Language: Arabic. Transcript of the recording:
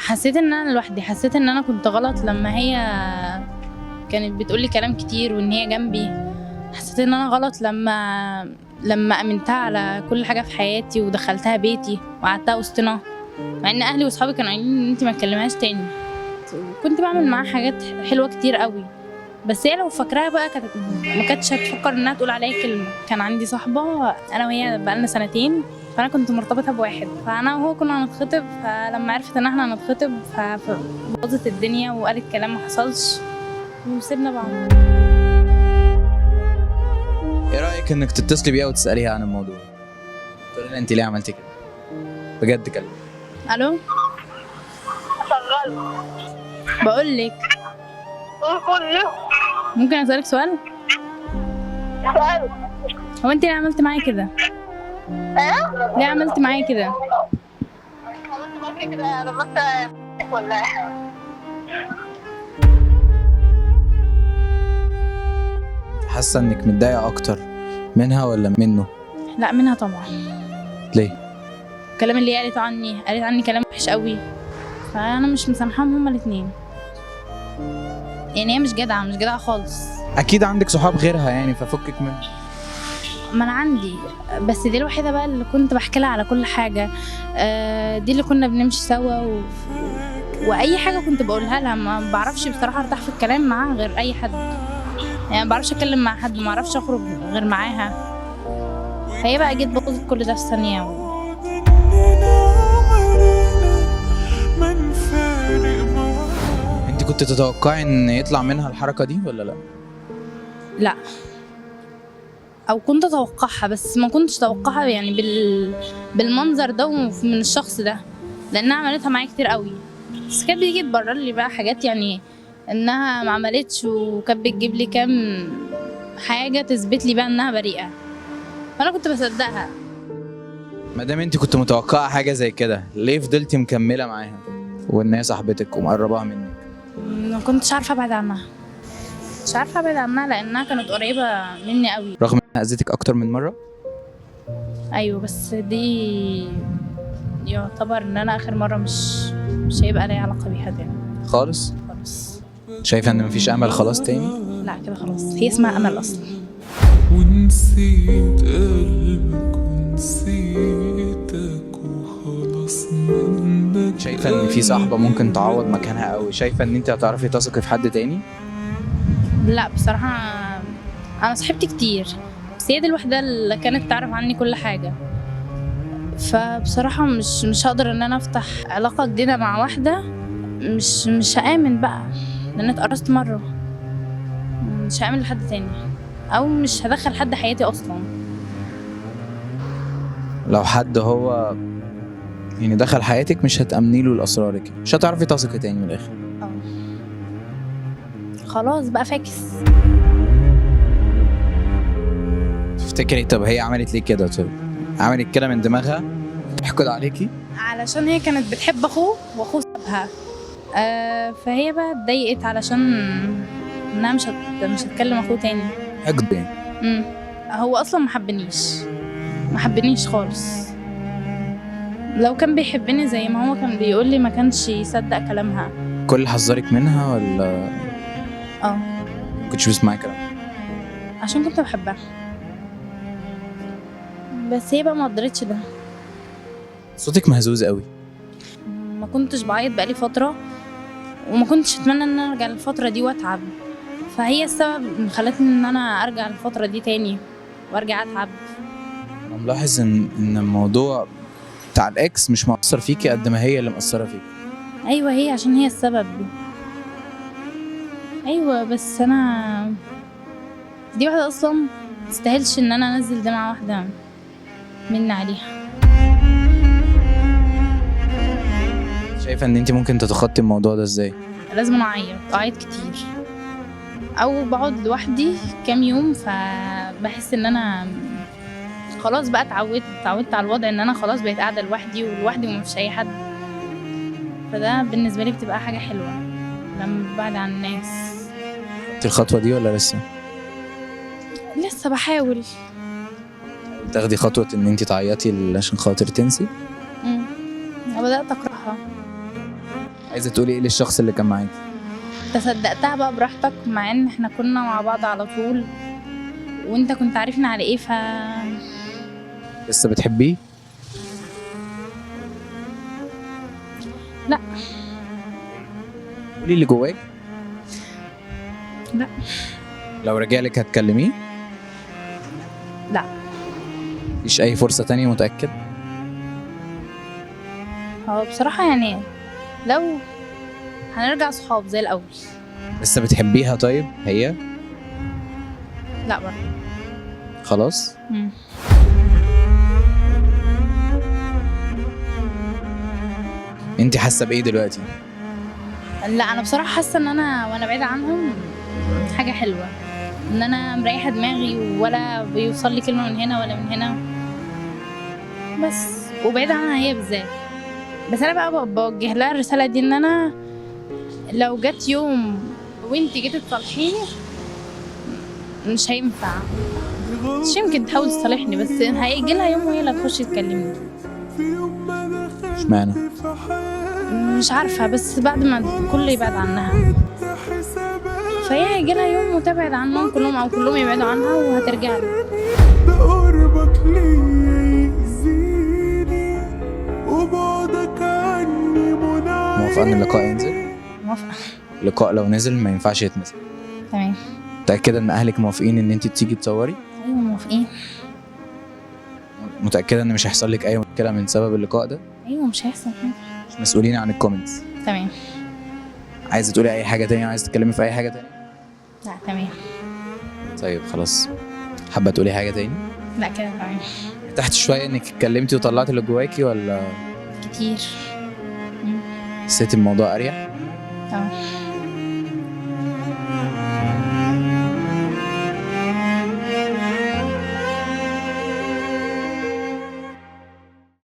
حسيت ان انا لوحدي، حسيت ان انا كنت غلط لما هي كانت بتقولي كلام كتير وان هي جنبي. حسيت ان انا غلط لما امنتها على كل حاجه في حياتي ودخلتها بيتي وقعدتها وسطنا، مع ان اهلي واصحابي كانوا قايلين ان انت ما تكلمهاش تاني. كنت بعمل معاها حاجات حلوه كتير قوي، بس هي لو فاكراها بقى ما كانتش هتفكر انها تقول عليا كلمه. كان عندي صاحبه انا وهي بقالنا سنتين، فانا كنت مرتبطه بواحد، فانا وهو كنا هنتخطب، فلما عرفت ان احنا هنتخطب فبوظت الدنيا وقالت كلام ما حصلش وسيبنا بعض. ايه رايك انك تتصلي بيها وتساليها عن الموضوع، تقولي لها انت ليه عملتي كده بجد؟ كلمه. الو، شغال. بقول لك كله ممكن اسالك سؤال؟ سؤال. هو انت ليه عملت معايا كده؟ ايه؟ ليه عملت معايا كده؟ عملت معاكي كده لما انت ولا ايه؟ حاسه انك متضايقه اكتر منها ولا منه؟ لا منها طبعا. ليه؟ الكلام اللي هي قالت عني كلام وحش قوي، فانا مش مسامحاهم هما الاثنين. يعني هي مش جدعه خالص. اكيد عندك صحاب غيرها يعني، ففكك منها. ما انا عندي، بس دي الوحيده بقى اللي كنت بحكي لها على كل حاجه. دي اللي كنا بنمشي سوا واي حاجه كنت بقولها لها. ما بعرفش بصراحه ارتاح في الكلام معاها غير اي حد، يعني ما بعرفش اتكلم مع حد، ما اعرفش اخرج غير معاها. فهي بقى جيت بوظت كل ده في ثانيه. انت كنت تتوقعي ان يطلع منها الحركه دي ولا لا؟ لا، او كنت اتوقعها بس ما كنتش اتوقعها يعني بالمنظر ده ومن الشخص ده، لانها عملتها معايا كتير قوي. بس كانت بتيجي تبرر لي بقى حاجات، يعني انها ما عملتش، وكانت بتجيب لي كام حاجه تثبت لي بقى انها بريئه، فانا كنت بصدقها. ما دام انت كنت متوقعه حاجه زي كده، ليه فضلتي مكمله معاها وان هي صاحبتك ومقرباها منك؟ ما كنتش عارفه ابعد عنها، مش عارفه ابعد عنها لانها كانت قريبه مني قوي. رغم انها اذتك اكتر من مره؟ ايوه، بس دي يعتبر ان انا اخر مره مش هيبقى لي علاقه بيها تاني خالص؟ خالص. شايفه ان مفيش امل خلاص تاني؟ لا كده خلاص، هي اسمها امل اصلا. ونسيت قلبك ونسيتك وخلاص منك. شايفه ان في صاحبه ممكن تعوض مكانها قوي؟ شايفه ان انت هتعرفي تثقي في حد تاني؟ لا بصراحه انا صاحبتي كتير، بس هي دي الوحده اللي كانت تعرف عني كل حاجه. فبصراحه مش هقدر ان انا افتح علاقه جديده مع واحده مش هامن بقى، لان اتقرصت مره. مش هامن لحد تاني، او مش هدخل حد حياتي اصلا. لو حد هو يعني دخل حياتك مش هتأمني له لأسرارك، مش هتعرفي تثقي تاني من الآخر. خلاص بقى فاكس. تفتكري طب هي عملت ليه كده؟ طب عملت كده من دماغها تحقد عليكي؟ علشان هي كانت بتحب اخوه واخوه سابها. فهي بقى اتضايقت علشان انها مش هتكلم اخوه تاني. حقد يعني. هو اصلا ما حبنيش خالص. لو كان بيحبني زي ما هو كان بيقول لي ما كانش يصدق كلامها. كل حذرك منها ولا كنتش بتسمعي كلامها؟ عشان كنت بحبها، بس هي بقى ما قدرتش ده. صوتك مهزوز قوي. ما كنتش بعيط بقالي فتره، وما كنتش اتمنى ان انا ارجع للفتره دي واتعب، فهي السبب اللي خلتني ان انا ارجع للفتره دي تاني وارجع اتعب. انا ملاحظ ان الموضوع بتاع الاكس مش مؤثر فيكي قد ما هي اللي مؤثره فيكي. ايوه، هي عشان هي السبب. ايوه، بس انا دي واحده اصلا متستاهلش ان انا انزل دمعه واحده مني عليها. شايفه ان انت ممكن تتخطي الموضوع ده ازاي؟ لازم اعيط كتير، او بقعد لوحدي كام يوم، فبحس ان انا خلاص بقى اتعودت على الوضع، ان انا خلاص بقيت قاعده لوحدي ومفيش اي حد. فده بالنسبه لي بتبقى حاجه حلوه لما ببعد عن الناس. خدتي الخطوه دي ولا لسه؟ لسه بحاول. تاخدي خطوه ان انت تعيطي عشان خاطر تنسي؟ بدات اكرهها. عايزه تقولي ايه للشخص اللي كان معاكي؟ انت صدقتها بقى براحتك، مع ان احنا كنا مع بعض على طول وانت كنت عارفني على ايه. لسه بتحبيه؟ لا. قولي اللي جواك. لا. لو رجع لك هتكلميه؟ لا. مفيش اي فرصه تانية متاكد؟ هو بصراحة يعني لو هنرجع صحاب زي الأول. لسه بتحبيها طيب هي؟ لا برضه. خلاص. انت حاسه بايه دلوقتي؟ لا أنا بصراحة حاسة إن أنا وأنا بعيدة عنهم حاجة حلوة، إن أنا مريحة دماغي ولا بيوصل لي كلمة من هنا ولا من هنا بس، وبعيدة عنها هي بالذات. بس أنا بقى بوجه لها الرسالة دي، إن أنا لو جت يوم وانتي جيتي تصالحيني مش هينفع. مش يمكن تحاول تصالحني، بس هيجي لها يوم وهي اللي هتخش تكلمني. اشمعنى؟ مش عارفة، بس بعد ما الكل يبعد عنها فهي هيجي لها يوم وتبعد عنهم كلهم او كلهم يبعدوا عنها وهترجع لي. قربك ليا يأذيني وبعدك عني منعني. موافقه ان اللقاء ينزل؟ موافقة. اللقاء لو نزل ما ينفعش يتمسك. تمام. متاكده ان اهلك موافقين ان انت تيجي تصوري؟ ايوه موافقين. متاكده ان مش هيحصل لك اي مشكله من سبب اللقاء ده؟ ايوه مش هيحصل حاجة. مش مسؤولين عن الكومنتس. تمام. عايزه تقولي اي حاجه تانية؟ عايزه تتكلمي في اي حاجه تانية؟ لا تمام. طيب خلاص. حابه تقولي حاجه تاني؟ لا كده تمام. ارتحت شويه انك اتكلمتي وطلعتي اللي جواكي ولا كتير. حسيتي الموضوع اريح؟ تمام.